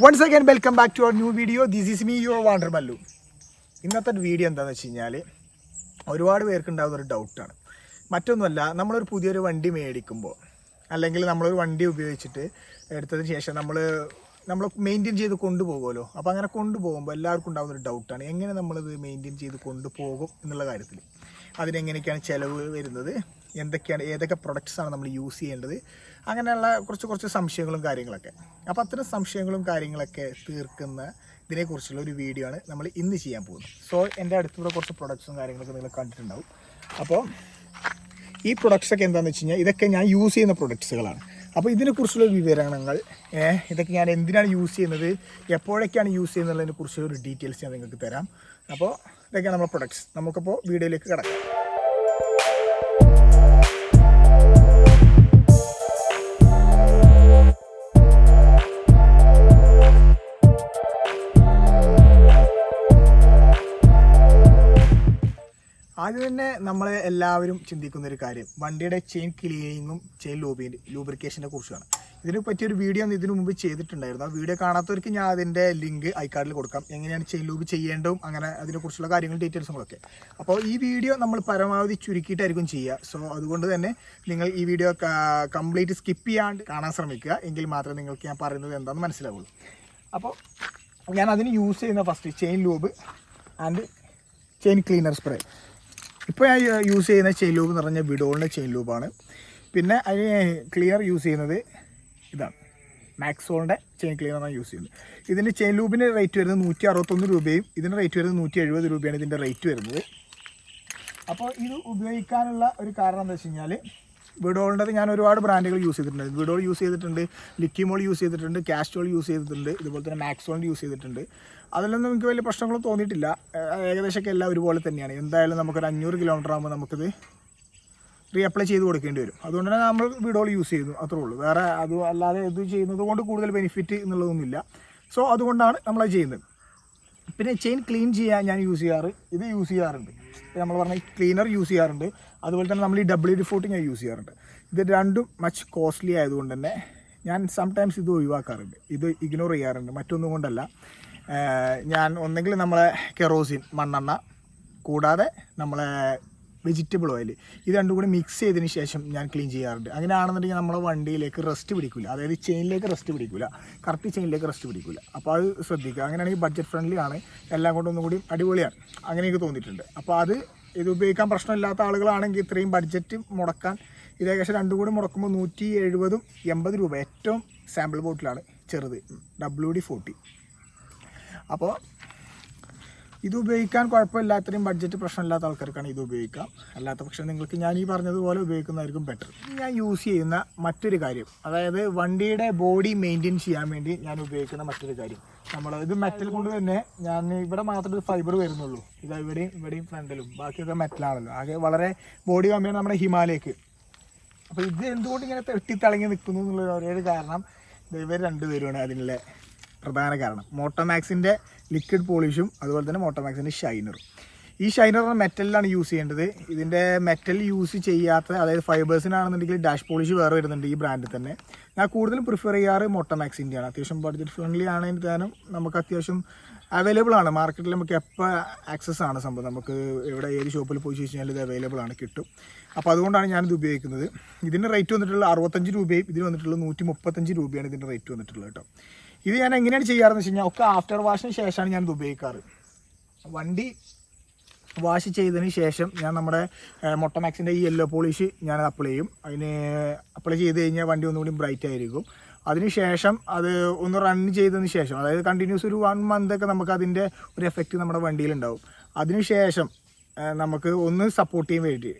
Once again, welcome back to our new video. This is me, your wandermallu. ഇന്നത്തെ video എന്താണെന്ന് വെച്ച് കഴിഞ്ഞാൽ ഒരുപാട് പേർക്ക് ഉണ്ടാകുന്ന ഒരു ഡൗട്ടാണ്. മറ്റൊന്നുമല്ല, നമ്മളൊരു പുതിയൊരു വണ്ടി മേടിക്കുമ്പോൾ അല്ലെങ്കിൽ നമ്മളൊരു വണ്ടി ഉപയോഗിച്ചിട്ട് എടുത്തതിന് ശേഷം നമ്മൾ മെയിൻറ്റെയിൻ ചെയ്ത് കൊണ്ടുപോകുമല്ലോ. അപ്പോൾ അങ്ങനെ കൊണ്ടുപോകുമ്പോൾ എല്ലാവർക്കും ഉണ്ടാകുന്ന ഒരു ഡൗട്ടാണ്, എങ്ങനെ നമ്മളിത് മെയിൻറ്റെയിൻ ചെയ്ത് കൊണ്ടുപോകും എന്നുള്ള കാര്യത്തിൽ. അതിനെങ്ങനെയൊക്കെയാണ് ചിലവ് വരുന്നത്, ഏതൊക്കെ പ്രൊഡക്ട്സാണ് നമ്മൾ യൂസ് ചെയ്യേണ്ടത്, അങ്ങനെയുള്ള കുറച്ച് സംശയങ്ങളും കാര്യങ്ങളൊക്കെ. അപ്പോൾ അത്തരം സംശയങ്ങളും കാര്യങ്ങളൊക്കെ തീർക്കുന്ന ഇതിനെക്കുറിച്ചുള്ള ഒരു വീഡിയോ ആണ് നമ്മൾ ഇന്ന് ചെയ്യാൻ പോകുന്നത്. സോ എൻ്റെ അടുത്തുള്ള കുറച്ച് പ്രൊഡക്ട്സും കാര്യങ്ങളൊക്കെ നിങ്ങൾ കണ്ടിട്ടുണ്ടാവും. അപ്പോൾ ഈ പ്രൊഡക്ട്സൊക്കെ എന്താണെന്ന് വെച്ച് കഴിഞ്ഞാൽ ഇതൊക്കെ ഞാൻ യൂസ് ചെയ്യുന്ന പ്രൊഡക്ട്സുകളാണ്. അപ്പോൾ ഇതിനെക്കുറിച്ചുള്ള വിവരണങ്ങൾ, ഇതൊക്കെ ഞാൻ എന്തിനാണ് യൂസ് ചെയ്യുന്നത്, എപ്പോഴൊക്കെയാണ് യൂസ് ചെയ്യുന്നതിനെ കുറിച്ചുള്ള ഒരു ഡീറ്റെയിൽസ് ഞാൻ നിങ്ങൾക്ക് തരാം. അപ്പോൾ ഇതൊക്കെയാണ് നമ്മുടെ പ്രൊഡക്ട്സ്. നമുക്കപ്പോൾ വീഡിയോയിലേക്ക് കിടക്കാം. ആദ്യം തന്നെ നമ്മൾ എല്ലാവരും ചിന്തിക്കുന്നൊരു കാര്യം വണ്ടിയുടെ ചെയിൻ ക്ലീനിങ്ങും ചെയിൻ ലൂബ്രിക്കേഷനെ കുറിച്ചാണ്. ഇതിനെ പറ്റിയൊരു വീഡിയോ ഇതിനു മുമ്പ് ചെയ്തിട്ടുണ്ടായിരുന്നു. ആ വീഡിയോ കാണാത്തവർക്ക് ഞാൻ അതിൻ്റെ ലിങ്ക് ഐക്കാർഡിൽ കൊടുക്കാം, എങ്ങനെയാണ് ചെയിൻ ലൂബ് ചെയ്യേണ്ടതും അങ്ങനെ അതിനെക്കുറിച്ചുള്ള കാര്യങ്ങളും ഡീറ്റെയിൽസുകളൊക്കെ. അപ്പോൾ ഈ വീഡിയോ നമ്മൾ പരമാവധി ചുരുക്കിയിട്ടായിരിക്കും ചെയ്യുക. സോ അതുകൊണ്ട് തന്നെ നിങ്ങൾ ഈ വീഡിയോ കംപ്ലീറ്റ് സ്കിപ്പ് ചെയ്യാണ്ട് കാണാൻ ശ്രമിക്കുക, എങ്കിൽ മാത്രമേ നിങ്ങൾക്ക് ഞാൻ പറയുന്നത് എന്താണെന്ന് മനസ്സിലാവുള്ളൂ. അപ്പോൾ ഞാൻ അതിന് യൂസ് ചെയ്യുന്ന first chain lube and chain cleaner spray. ഇപ്പോൾ ഞാൻ യൂസ് ചെയ്യുന്ന ചെയിൻ ലൂബ് എന്ന് പറഞ്ഞാൽ വിഡോളിൻ്റെ ചെയിൻ ലൂബാണ്. പിന്നെ അതിന് ക്ലീനർ യൂസ് ചെയ്യുന്നത് ഇതാണ്, മാക്സോളിൻ്റെ ചെയിൻ ക്ലീനറാണ് യൂസ് ചെയ്യുന്നത്. ഇതിൻ്റെ ചെയിൻ ലൂബിന് റേറ്റ് വരുന്നത് 161 രൂപയും ഇതിന് റേറ്റ് വരുന്നത് 170 രൂപയാണ് ഇതിൻ്റെ റേറ്റ് വരുന്നത്. അപ്പോൾ ഇത് ഉപയോഗിക്കാനുള്ള ഒരു കാരണം എന്താ വെച്ച് കഴിഞ്ഞാൽ, വിഡോളിൻ്റെത് ഞാൻ ഒരുപാട് ബ്രാൻഡുകൾ യൂസ് ചെയ്തിട്ടുണ്ട്. വിഡോൾ യൂസ് ചെയ്തിട്ടുണ്ട്, ലിക്കിമോൾ യൂസ് ചെയ്തിട്ടുണ്ട്, കാസ്ട്രോൾ യൂസ് ചെയ്തിട്ടുണ്ട്, ഇതുപോലെ തന്നെ മാക്സോളിൻ്റെ യൂസ് ചെയ്തിട്ടുണ്ട്. അതിലൊന്നും എനിക്ക് വലിയ പ്രശ്നങ്ങളും തോന്നിയിട്ടില്ല. ഏകദേശമൊക്കെ എല്ലാം ഒരുപോലെ തന്നെയാണ്. എന്തായാലും നമുക്കൊരു 500 കിലോമീറ്റർ ആകുമ്പോൾ നമുക്കിത് റീഅപ്ലൈ ചെയ്ത് കൊടുക്കേണ്ടി വരും. അതുകൊണ്ട് തന്നെ നമ്മൾ വിഡോൾ യൂസ് ചെയ്യുന്നു, അത്രേ ഉള്ളൂ. വേറെ അതും അല്ലാതെ ഇത് ചെയ്യുന്നത് കൊണ്ട് കൂടുതൽ ബെനിഫിറ്റ് എന്നുള്ളതൊന്നുമില്ല. സോ അതുകൊണ്ടാണ് നമ്മളത് ചെയ്യുന്നത്. പിന്നെ ചെയിൻ ക്ലീൻ ചെയ്യാൻ ഞാൻ യൂസ് ചെയ്യാറുണ്ട്. നമ്മൾ പറഞ്ഞ ക്ലീനർ യൂസ് ചെയ്യാറുണ്ട്. അതുപോലെ തന്നെ നമ്മൾ ഈ WD-40 ഞാൻ യൂസ് ചെയ്യാറുണ്ട്. ഇത് രണ്ടും മച്ച് കോസ്റ്റ്ലി ആയതുകൊണ്ട് തന്നെ ഞാൻ സംടൈംസ് ഇത് ഒഴിവാക്കാറുണ്ട്, ഇത് ഇഗ്നോർ ചെയ്യാറുണ്ട്. മറ്റൊന്നും കൊണ്ടല്ല, ഞാൻ ഒന്നെങ്കിൽ നമ്മളെ കെറോസിൻ മണ്ണെണ്ണ കൂടാതെ നമ്മളെ വെജിറ്റബിൾ ഓയിൽ ഇത് രണ്ടും കൂടി മിക്സ് ചെയ്തതിന് ശേഷം ഞാൻ ക്ലീൻ ചെയ്യാറുണ്ട്. അങ്ങനെയാണെന്നുണ്ടെങ്കിൽ നമ്മളെ വണ്ടിയിലേക്ക് റെസ്റ്റ് പിടിക്കില്ല, അതായത് ചെയിനിലേക്ക് റെസ്റ്റ് പിടിക്കില്ല, കറക്റ്റ് ചെയിനിലേക്ക് റെസ്റ്റ് പിടിക്കില്ല. അപ്പോൾ അത് ശ്രദ്ധിക്കുക. അങ്ങനെയാണെങ്കിൽ ബഡ്ജറ്റ് ഫ്രണ്ട്ലി ആണ്, എല്ലാം കൊണ്ടൊന്നും കൂടി അടിപൊളിയാണ്, അങ്ങനെ എനിക്ക് തോന്നിയിട്ടുണ്ട്. അപ്പോൾ ഇത് ഉപയോഗിക്കാൻ പ്രശ്നമില്ലാത്ത ആളുകളാണെങ്കിൽ ഇത്രയും ബഡ്ജറ്റ് മുടക്കാൻ, ഇത് ഏകദേശം രണ്ടും കൂടി മുടക്കുമ്പോൾ 170-80 രൂപ. ഏറ്റവും സാമ്പിൾ ബോട്ടിലാണ് ചെറുത്, WD-40. അപ്പോൾ ഇത് ഉപയോഗിക്കാൻ കുഴപ്പമില്ലാത്തതും ബഡ്ജറ്റ് പ്രശ്നമില്ലാത്ത ആൾക്കാർക്കാണ് ഇത് ഉപയോഗിക്കാം. അല്ലാത്ത പക്ഷേ നിങ്ങൾക്ക് ഞാൻ ഈ പറഞ്ഞതുപോലെ ഉപയോഗിക്കുന്നതായിരിക്കും ബെറ്റർ. ഞാൻ യൂസ് ചെയ്യുന്ന മറ്റൊരു കാര്യം, അതായത് വണ്ടിയുടെ ബോഡി മെയിൻറ്റെയിൻ ചെയ്യാൻ വേണ്ടി ഞാൻ ഉപയോഗിക്കുന്ന മറ്റൊരു കാര്യം, ഇത് മെറ്റൽ കൊണ്ട് തന്നെ ഞാൻ ഇവിടെ മാത്രമേ ഫൈബർ വരുന്നുള്ളൂ. ഇത് ഇവിടെയും ഫ്രണ്ടിലും ബാക്കിയൊക്കെ മെറ്റലാണല്ലോ. ആകെ വളരെ ബോഡി കമ്മിയാണ് നമ്മുടെ ഹിമാലയക്ക്. അപ്പോൾ ഇത് എന്തുകൊണ്ട് ഇങ്ങനെ തെട്ടിത്തിളങ്ങി നിൽക്കുന്നു എന്നുള്ള ഒരേ കാരണം ഇവർ രണ്ടുപേരുമാണ് അതിനുള്ള പ്രധാന കാരണം. മോട്ടോമാക്സിൻ്റെ ലിക്വിഡ് പോളിഷും അതുപോലെ തന്നെ മോട്ടോമാക്സിൻ്റെ ഷൈനറും. ഈ ഷൈനർ മെറ്റലിലാണ് യൂസ് ചെയ്യേണ്ടത്. ഇതിൻ്റെ മെറ്റൽ യൂസ് ചെയ്യാത്ത, അതായത് ഫൈബേഴ്സിനാണെന്നുണ്ടെങ്കിൽ ഡാഷ് പോളിഷ് വേറെ വരുന്നുണ്ട് ഈ ബ്രാൻഡിൽ തന്നെ. ഞാൻ കൂടുതലും പ്രിഫർ ചെയ്യാറ് മോട്ടോമാക്സിൻ്റെയാണ്. അത്യാവശ്യം ബഡ്ജറ്റ് ഫ്രണ്ട്ലി ആണെങ്കിൽ തന്നെ നമുക്ക് അത്യാവശ്യം അവൈലബിൾ ആണ് മാർക്കറ്റിൽ. നമുക്ക് എപ്പോൾ ആക്സസ് ആണ് സംഭവം, നമുക്ക് എവിടെ ഏത് ഷോപ്പിൽ പോയി ചോദിച്ചു കഴിഞ്ഞാൽ ഇത് അവൈലബിൾ ആണ്, കിട്ടും. അപ്പോൾ അതുകൊണ്ടാണ് ഞാനിത് ഉപയോഗിക്കുന്നത്. ഇതിൻ്റെ റേറ്റ് വന്നിട്ടുള്ള 65 രൂപയും ഇതിന് വന്നിട്ടുള്ളത് 135 രൂപയാണ് ഇതിൻ്റെ റേറ്റ് വന്നിട്ടുള്ളത് കേട്ടോ. ഇത് ഞാൻ എങ്ങനെയാണ് ചെയ്യാറെന്ന് വെച്ച് കഴിഞ്ഞാൽ, ഒക്കെ ആഫ്റ്റർ വാഷിന് ശേഷമാണ് ഞാനിത് ഉപയോഗിക്കാറ്. വണ്ടി വാഷ് ചെയ്തതിന് ശേഷം ഞാൻ നമ്മുടെ മോട്ടോമാക്സിൻ്റെ ഈ യെല്ലോ പോളിഷ് ഞാൻ അപ്ലൈ ചെയ്യും. അതിന് അപ്ലൈ ചെയ്ത് കഴിഞ്ഞാൽ വണ്ടി ഒന്നുകൂടി ബ്രൈറ്റ് ആയിരിക്കും. അതിനുശേഷം അത് ഒന്ന് റൺ ചെയ്തതിന് ശേഷം, അതായത് കണ്ടിന്യൂസ് ഒരു 1 month ഒക്കെ നമുക്ക് അതിൻ്റെ ഒരു എഫക്റ്റ് നമ്മുടെ വണ്ടിയിലുണ്ടാവും. അതിനുശേഷം നമുക്ക് ഒന്ന് സപ്പോർട്ട്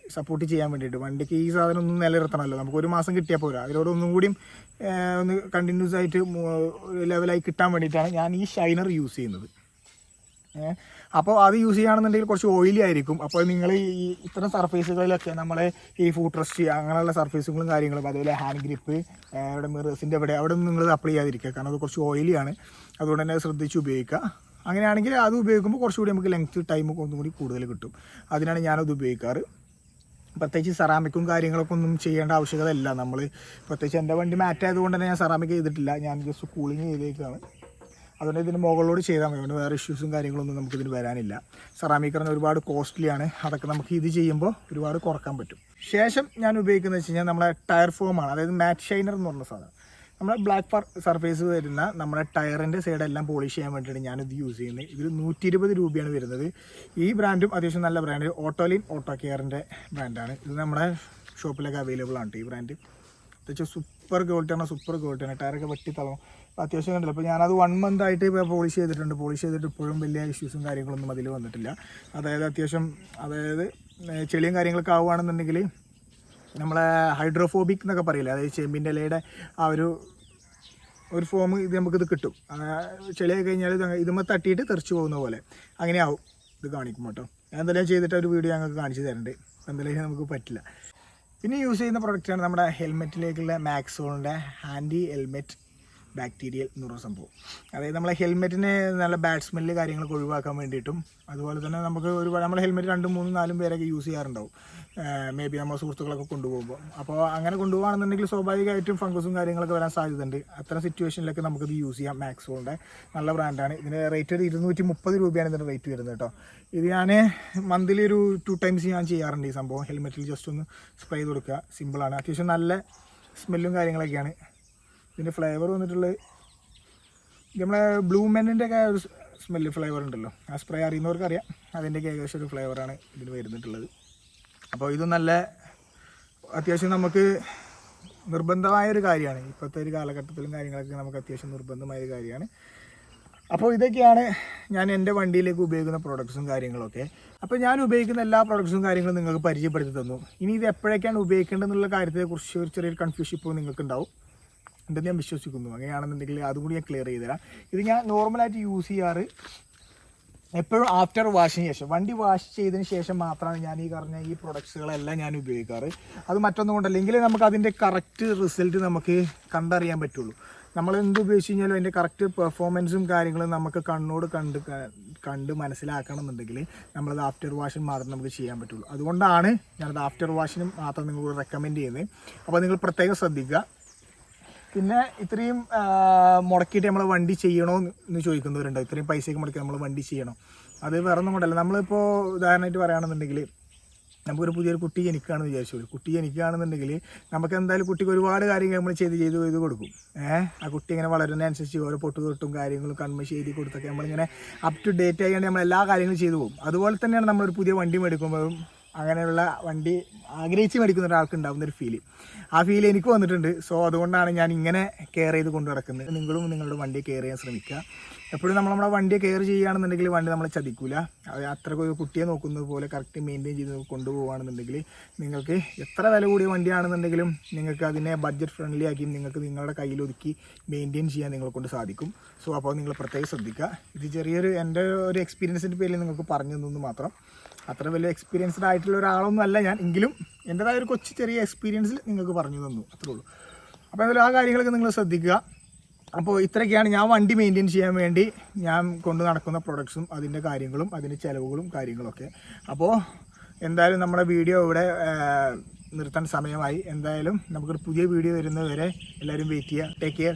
ചെയ്യാൻ വേണ്ടിയിട്ട് വണ്ടിക്ക് ഈ സാധനം ഒന്നും നിലനിർത്തണമല്ലോ. നമുക്ക് 1 മാസം കിട്ടിയാൽ പോരാ, അതിലൂടെ ഒന്നും കൂടിയും ഒന്ന് കണ്ടിന്യൂസ് ആയിട്ട് ലെവലായി കിട്ടാൻ വേണ്ടിയിട്ടാണ് ഞാൻ ഈ ഷൈനർ യൂസ് ചെയ്യുന്നത്. അപ്പോൾ അത് യൂസ് ചെയ്യുകയാണെന്നുണ്ടെങ്കിൽ കുറച്ച് ഓയിലി ആയിരിക്കും. അപ്പോൾ നിങ്ങൾ ഈ ഇത്തരം സർഫേസുകളിലൊക്കെ നമ്മൾ ഈ ഫുഡ് റെസ്റ്റ് അങ്ങനെയുള്ള സർഫേസുകളും കാര്യങ്ങളും, അതുപോലെ ഹാൻഡ് ഗ്രിപ്പ്, ഇവിടെ മിറേഴ്സിൻ്റെ അവിടെ നിങ്ങൾ അപ്ലൈ ചെയ്യാതിരിക്കുക, കാരണം അത് കുറച്ച് ഓയിലിയാണ്. അതുകൊണ്ട് തന്നെ ശ്രദ്ധിച്ച് ഉപയോഗിക്കുക. അങ്ങനെയാണെങ്കിൽ അത് ഉപയോഗിക്കുമ്പോൾ കുറച്ചുകൂടി നമുക്ക് ലെങ്ത് ടൈം ഒന്നും കൂടി കൂടുതൽ കിട്ടും. അതിനാണ് ഞാനത് ഉപയോഗിക്കാറ്. പ്രത്യേകിച്ച് സെറാമിക്കും കാര്യങ്ങളൊക്കെ ഒന്നും ചെയ്യേണ്ട ആവശ്യകത ഇല്ല. നമ്മൾ പ്രത്യേകിച്ച് എൻ്റെ വണ്ടി മാറ്റ് ആയതുകൊണ്ട് തന്നെ ഞാൻ സെറാമിക് ചെയ്തിട്ടില്ല, ഞാൻ ജസ്റ്റ് കൂളിങ് ചെയ്തേക്കാണ്. അതുകൊണ്ട് ഇതിന് മുകളിലോട് ചെയ്താൽ മതി. അതുകൊണ്ട് വേറെ ഇഷ്യൂസും കാര്യങ്ങളൊന്നും നമുക്കിതിന് വരാനില്ല. സെറാമിക് പറഞ്ഞാൽ ഒരുപാട് കോസ്റ്റ്ലിയാണ്. അതൊക്കെ നമുക്ക് ഇത് ചെയ്യുമ്പോൾ ഒരുപാട് കുറക്കാൻ പറ്റും. ശേഷം ഞാൻ ഉപയോഗിക്കുന്നത് വെച്ച് കഴിഞ്ഞാൽ നമ്മളെ ടയർ ഫോമാണ്, അതായത് മാറ്റ് ഷൈനർ എന്ന് പറഞ്ഞ സാധനം. നമ്മുടെ ബ്ലാക്ക് സർഫേസ് വരുന്ന നമ്മുടെ ടയറിൻ്റെ സൈഡെല്ലാം പോളിഷ് ചെയ്യാൻ വേണ്ടിയിട്ട് ഞാനിത് യൂസ് ചെയ്യുന്നത്. ഇതിൽ 120 രൂപയാണ് വരുന്നത്. ഈ ബ്രാൻഡും അത്യാവശ്യം നല്ല ബ്രാൻഡ്, ഓട്ടോലിൻ ഓട്ടോ കെയറിൻ്റെ ബ്രാൻഡാണ്. ഇത് നമ്മുടെ ഷോപ്പിലൊക്കെ അവൈലബിൾ ആണ് ഈ ബ്രാൻഡ്. അത്യാവശ്യം സൂപ്പർ ക്വാളിറ്റിയാണ്. ടയറൊക്കെ വെട്ടിത്തളവും. അപ്പോൾ അത്യാവശ്യം കണ്ടില്ല. അപ്പോൾ ഞാനത് 1 month ആയിട്ട് ഇപ്പോൾ പോളിഷ് ചെയ്തിട്ട് ഇപ്പോഴും വലിയ ഇഷ്യൂസും കാര്യങ്ങളൊന്നും അതിൽ വന്നിട്ടില്ല. അതായത് അത്യാവശ്യം ചെളിയും കാര്യങ്ങളൊക്കെ ആവുകയാണെന്നുണ്ടെങ്കിൽ നമ്മളെ ഹൈഡ്രോഫോബിക് എന്നൊക്കെ പറയില്ലേ, അതായത് ചെമ്പിൻ്റെ ഇലയുടെ ആ ഒരു ഫോം ഇത് നമുക്കിത് കിട്ടും. ചെളിയായി കഴിഞ്ഞാൽ ഇതുമ്മ തട്ടിയിട്ട് തെറിച്ച് പോകുന്ന പോലെ അങ്ങനെ ആവും ഇത് കാണിക്കും കേട്ടോ. ഞാൻ എന്തെങ്കിലും ചെയ്തിട്ട് ഒരു വീഡിയോ ഞങ്ങൾക്ക് കാണിച്ചു തരുന്നുണ്ട്. എന്തെങ്കിലും നമുക്ക് പറ്റില്ല. പിന്നെ യൂസ് ചെയ്യുന്ന പ്രൊഡക്റ്റാണ് നമ്മുടെ ഹെൽമെറ്റിലേക്കുള്ള മാക്സോളിൻ്റെ ആൻറ്റി ഹെൽമെറ്റ് ബാക്ടീരിയൽ എന്ന് പറയുന്ന സംഭവം. അതായത് നമ്മളെ ഹെൽമെറ്റിന് നല്ല ബാഡ് സ്മെല്ല് കാര്യങ്ങളൊക്കെ ഒഴിവാക്കാൻ വേണ്ടിയിട്ടും, അതുപോലെ തന്നെ നമുക്ക് നമ്മുടെ ഹെൽമെറ്റ് 2, 3, 4 പേരൊക്കെ യൂസ് ചെയ്യാറുണ്ടാവും, മേ ബി നമ്മുടെ സുഹൃത്തുക്കളൊക്കെ കൊണ്ടുപോകുമ്പോൾ. അപ്പോൾ അങ്ങനെ കൊണ്ടുപോകുകയാണെന്നുണ്ടെങ്കിൽ സ്വാഭാവികമായിട്ടും ഫംഗസും കാര്യങ്ങളൊക്കെ വരാൻ സാധ്യതയുണ്ട്. അത്തരം സിറ്റുവേഷനിലൊക്കെ നമുക്കിത് യൂസ് ചെയ്യാം. മാക്സോളിൻ്റെ നല്ല ബ്രാൻഡാണ്. ഇതിൻ്റെ റേറ്റ് ഒരു 230 രൂപയാണ് ഇതിൻ്റെ റേറ്റ് വരുന്നത് കേട്ടോ. ഇത് ഞാൻ മന്ത്ലി ഒരു 2 times ഞാൻ ചെയ്യാറുണ്ട് ഈ സംഭവം. ഹെൽമെറ്റിൽ ജസ്റ്റ് ഒന്ന് സ്പ്രേ ചെയ്ത് കൊടുക്കുക, സിമ്പിളാണ്. അത്യാവശ്യം നല്ല സ്മെല്ലും കാര്യങ്ങളൊക്കെയാണ്. ഇതിൻ്റെ ഫ്ലേവർ വന്നിട്ടുള്ളത് നമ്മളെ ബ്ലൂ മെന്നിൻ്റെ ഒക്കെ ഒരു സ്മെല്ല് ഫ്ലേവർ ഉണ്ടല്ലോ, ആ സ്പ്രേ അറിയുന്നവർക്ക് അറിയാം. അതിൻ്റെയൊക്കെ ഏകദേശം ഒരു ഫ്ലേവറാണ് ഇതിന് വരുന്നിട്ടുള്ളത്. അപ്പോൾ ഇത് നല്ല അത്യാവശ്യം നമുക്ക് നിർബന്ധമായൊരു കാര്യമാണ്. ഇപ്പോഴത്തെ ഒരു കാലഘട്ടത്തിലും കാര്യങ്ങളൊക്കെ നമുക്ക് അത്യാവശ്യം നിർബന്ധമായ കാര്യമാണ്. അപ്പോൾ ഇതൊക്കെയാണ് ഞാൻ എൻ്റെ വണ്ടിയിലേക്ക് ഉപയോഗിക്കുന്ന പ്രോഡക്ട്സും കാര്യങ്ങളൊക്കെ. അപ്പോൾ ഞാൻ ഉപയോഗിക്കുന്ന എല്ലാ പ്രോഡക്ട്സും കാര്യങ്ങളും നിങ്ങൾക്ക് പരിചയപ്പെടുത്തി തന്നു. ഇനി ഇത് എപ്പോഴൊക്കെയാണ് ഉപയോഗിക്കേണ്ടതെന്നുള്ള കാര്യത്തെക്കുറിച്ച് ഒരു ചെറിയൊരു കൺഫ്യൂഷൻ ഇപ്പോൾ നിങ്ങൾക്ക് ഉണ്ടാവും. ഉണ്ടെന്ന് ഞാൻ വിശ്വസിക്കുന്നു. അങ്ങനെയാണെന്നുണ്ടെങ്കിൽ അതും കൂടി ഞാൻ ക്ലിയർ ചെയ്ത് തരാം. ഇത് ഞാൻ നോർമലായിട്ട് യൂസ് ചെയ്യാറ് എപ്പോഴും ആഫ്റ്റർ വാഷിന് ശേഷം, വണ്ടി വാഷ് ചെയ്തതിന് ശേഷം മാത്രമാണ് ഞാൻ ഈ പറഞ്ഞ ഈ പ്രൊഡക്ട്സുകളെല്ലാം ഞാൻ ഉപയോഗിക്കാറ്. അത് മറ്റൊന്നും കൊണ്ടല്ല, എങ്കിൽ നമുക്ക് അതിൻ്റെ കറക്റ്റ് റിസൾട്ട് നമുക്ക് കണ്ടറിയാൻ പറ്റുള്ളൂ. നമ്മൾ എന്ത് ഉപയോഗിച്ച് കഴിഞ്ഞാലും അതിൻ്റെ കറക്റ്റ് പെർഫോമൻസും കാര്യങ്ങളും നമുക്ക് കണ്ണോട് കണ്ട് മനസ്സിലാക്കണം എന്നുണ്ടെങ്കിൽ നമ്മളത് ആഫ്റ്റർ വാഷിന് മാത്രം നമുക്ക് ചെയ്യാൻ പറ്റുള്ളൂ. അതുകൊണ്ടാണ് ഞാനത് ആഫ്റ്റർ വാഷിനും മാത്രം നിങ്ങൾക്ക് റെക്കമെൻഡ് ചെയ്യുന്നത്. അപ്പോൾ നിങ്ങൾ പ്രത്യേകം ശ്രദ്ധിക്കുക. പിന്നെ ഇത്രയും മുടക്കിയിട്ട് നമ്മൾ വണ്ടി ചെയ്യണോ എന്ന് ചോദിക്കുന്നവരുണ്ട്. ഇത്രയും പൈസയൊക്കെ മുടക്കി നമ്മൾ വണ്ടി ചെയ്യണം. അത് വേറെ ഒന്നും കൊണ്ടല്ല. നമ്മളിപ്പോൾ ഉദാഹരണമായിട്ട് പറയുകയാണെന്നുണ്ടെങ്കിൽ നമുക്കൊരു പുതിയൊരു കുട്ടി ജനിക്കുകയാണെന്ന് വിചാരിച്ചോളൂ. കുട്ടി ജനിക്കുകയാണെന്നുണ്ടെങ്കിൽ നമുക്ക് എന്തായാലും കുട്ടിക്ക് ഒരുപാട് കാര്യങ്ങൾ നമ്മൾ ചെയ്ത് കൊടുക്കും. ആ കുട്ടി ഇങ്ങനെ വളരുന്നതനുസരിച്ച് ഓരോ പൊട്ടുതൊട്ടും കാര്യങ്ങളും കൺമശി എഴുതി കൊടുത്തൊക്കെ നമ്മളിങ്ങനെ അപ് ടു ഡേറ്റ് ആയി നമ്മൾ എല്ലാ കാര്യങ്ങളും ചെയ്തു പോകും. അതുപോലെ തന്നെയാണ് നമ്മളൊരു പുതിയ വണ്ടി മേടിക്കുമ്പോഴും അങ്ങനെയുള്ള വണ്ടി ആഗ്രഹിച്ച് മേടിക്കുന്ന ഒരാൾക്ക് ഉണ്ടാകുന്ന ഒരു ഫീല്. ആ ഫീൽ എനിക്ക് വന്നിട്ടുണ്ട്. സോ അതുകൊണ്ടാണ് ഞാൻ ഇങ്ങനെ കെയർ ചെയ്ത് കൊണ്ടു നടക്കുന്നത്. നിങ്ങളും നിങ്ങളുടെ വണ്ടിയെ കെയർ ചെയ്യാൻ ശ്രമിക്കുക. എപ്പോഴും നമ്മുടെ വണ്ടിയെ കെയർ ചെയ്യുകയാണെന്നുണ്ടെങ്കിൽ വണ്ടി നമ്മളെ ചതിക്കില്ല. അത് അത്രയ്ക്ക് ഒരു കുട്ടിയെ നോക്കുന്നത് പോലെ കറക്റ്റ് മെയിൻറ്റെയിൻ ചെയ്ത് കൊണ്ടുപോകുകയാണെന്നുണ്ടെങ്കിൽ നിങ്ങൾക്ക് എത്ര വില കൂടിയ വണ്ടിയാണെന്നുണ്ടെങ്കിലും നിങ്ങൾക്ക് അതിനെ ബഡ്ജറ്റ് ഫ്രണ്ട്ലി ആക്കി നിങ്ങൾക്ക് നിങ്ങളുടെ കയ്യിലൊതുക്കി മെയിൻറ്റെയിൻ ചെയ്യാൻ നിങ്ങളെ കൊണ്ട് സാധിക്കും. സോ അപ്പോൾ നിങ്ങൾ പ്രത്യേകം ശ്രദ്ധിക്കുക. ഇത് ചെറിയൊരു എൻ്റെ ഒരു എക്സ്പീരിയൻസിൻ്റെ പേരിൽ നിങ്ങൾക്ക് പറഞ്ഞു തന്നു മാത്രം. അത്ര വലിയ എക്സ്പീരിയൻസ്ഡ് ആയിട്ടുള്ള ഒരാളൊന്നും അല്ല ഞാൻ, എങ്കിലും എൻ്റെതായ ഒരു ചെറിയ എക്സ്പീരിയൻസിൽ നിങ്ങൾക്ക് പറഞ്ഞു തന്നു, അത്രേ ഉള്ളൂ. അപ്പോൾ എന്തായാലും ആ കാര്യങ്ങളൊക്കെ നിങ്ങൾ ശ്രദ്ധിക്കുക. അപ്പോൾ ഇത്രയൊക്കെയാണ് ഞാൻ വണ്ടി മെയിൻറ്റെയിൻ ചെയ്യാൻ വേണ്ടി ഞാൻ കൊണ്ട് നടക്കുന്ന പ്രൊഡക്ട്സും അതിൻ്റെ കാര്യങ്ങളും അതിൻ്റെ ചിലവുകളും കാര്യങ്ങളൊക്കെ. അപ്പോൾ എന്തായാലും നമ്മുടെ വീഡിയോ ഇവിടെ നിർത്താൻ സമയമായി. എന്തായാലും നമുക്കൊരു പുതിയ വീഡിയോ വരുന്നതുവരെ എല്ലാവരും വെയിറ്റ് ചെയ്യുക. Take care.